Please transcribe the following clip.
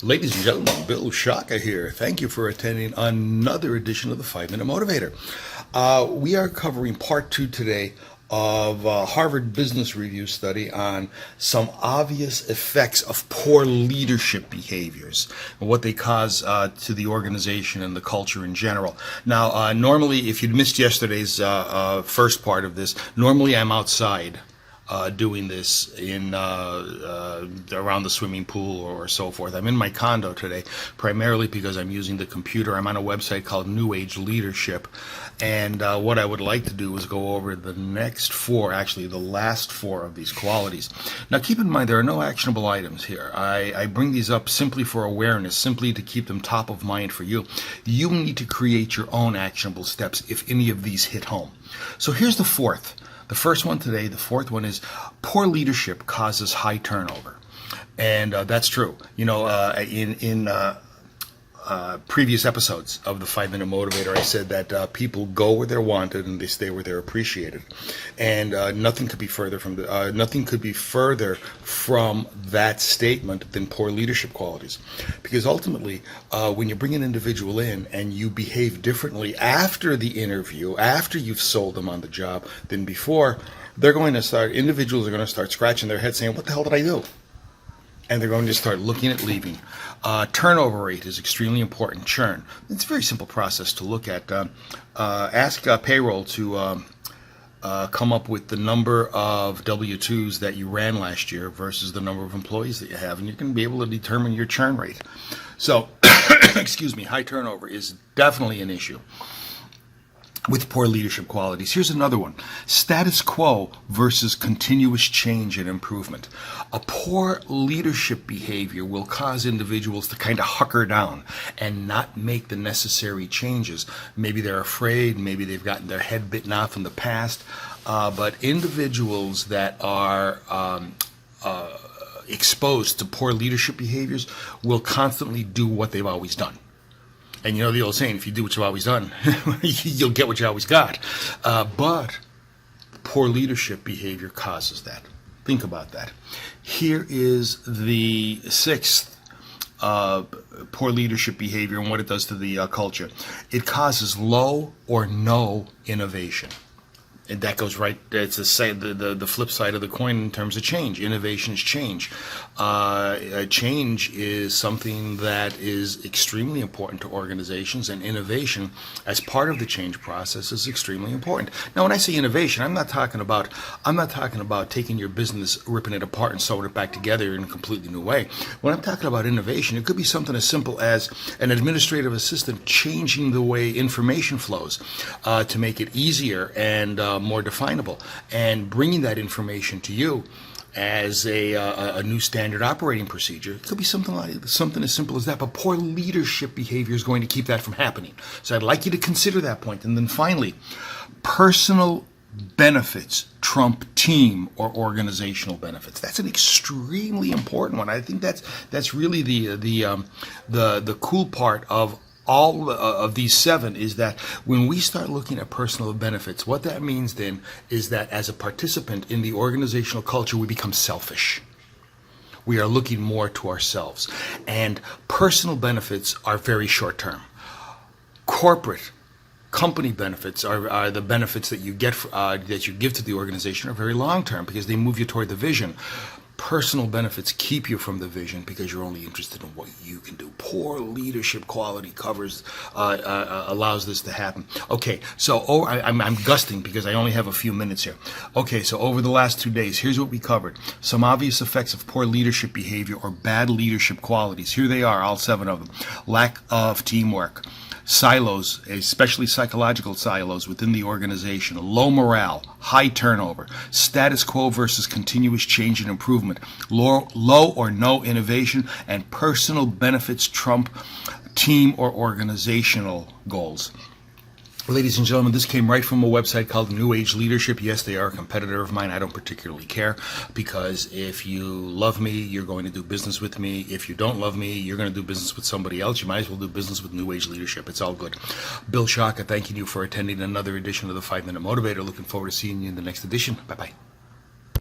Ladies and gentlemen, Bill Shaka here. Thank you for attending another edition of the 5 Minute Motivator. We are covering part 2 today of a Harvard Business Review study on some obvious effects of poor leadership behaviors and what they cause to the organization and the culture in general. Now, normally, if you'd missed yesterday's first part of this, normally I'm outside doing this in around the swimming pool or so forth. I'm in my condo today, primarily because I'm using the computer. I'm on a website called New Age Leadership, and what I would like to do is go over the next 4, actually the last 4 of these qualities. Now keep in mind there are no actionable items here. I bring these up simply for awareness, simply to keep them top of mind for you. You need to create your own actionable steps if any of these hit home. So here's the 4th. The first one today, the 4th one, is poor leadership causes high turnover. And that's true. You know, in previous episodes of the 5 Minute Motivator, I said that people go where they're wanted and they stay where they're appreciated. And nothing could be further from that statement than poor leadership qualities. Because ultimately, when you bring an individual in and you behave differently after the interview, after you've sold them on the job than before, individuals are going to start scratching their head saying, what the hell did I do? And they're going to start looking at leaving. Turnover rate is extremely important. Churn. It's a very simple process to look at. Ask payroll to come up with the number of W-2s that you ran last year versus the number of employees that you have, and you can be able to determine your churn rate. So, excuse me, high turnover is definitely an issue with poor leadership qualities. Here's another one. Status quo versus continuous change and improvement. A poor leadership behavior will cause individuals to kind of hunker down and not make the necessary changes. Maybe they're afraid, maybe they've gotten their head bitten off in the past, but individuals that are exposed to poor leadership behaviors will constantly do what they've always done. And you know the old saying, if you do what you've always done, you'll get what you always got. But poor leadership behavior causes that. Think about that. Here is the 6th poor leadership behavior and what it does to the culture. It causes low or no innovation. And that goes right, it's the flip side of the coin in terms of change. Innovation is change. Change is something that is extremely important to organizations, and innovation as part of the change process is extremely important. Now, when I say innovation, I'm not talking about taking your business, ripping it apart and sewing it back together in a completely new way. When I'm talking about innovation, it could be something as simple as an administrative assistant changing the way information flows to make it easier and more definable, and bringing that information to you as a new standard operating procedure. It could be something as simple as that, but poor leadership behavior is going to keep that from happening. So I'd like you to consider that point. And then finally, personal benefits trump team or organizational benefits. That's an extremely important one. I think that's really the cool part of all of these 7 is that when we start looking at personal benefits, what that means then is that as a participant in the organizational culture, we become selfish. We are looking more to ourselves. And personal benefits are very short term. Corporate company benefits are the benefits that you get that you give to the organization are very long term because they move you toward the vision. Personal benefits keep you from the vision because you're only interested in what you can do. Poor leadership quality allows this to happen. Okay, so I'm gusting because I only have a few minutes here. Okay, so over the last 2 days, here's what we covered. Some obvious effects of poor leadership behavior or bad leadership qualities. Here they are, all 7 of them. Lack of teamwork. Silos, especially psychological silos within the organization, low morale, high turnover, status quo versus continuous change and improvement, low or no innovation, and personal benefits trump team or organizational goals. Ladies and gentlemen, this came right from a website called New Age Leadership. Yes, they are a competitor of mine. I don't particularly care because if you love me, you're going to do business with me. If you don't love me, you're going to do business with somebody else. You might as well do business with New Age Leadership. It's all good. Bill Shaka, thanking you for attending another edition of the 5 Minute Motivator. Looking forward to seeing you in the next edition. Bye-bye.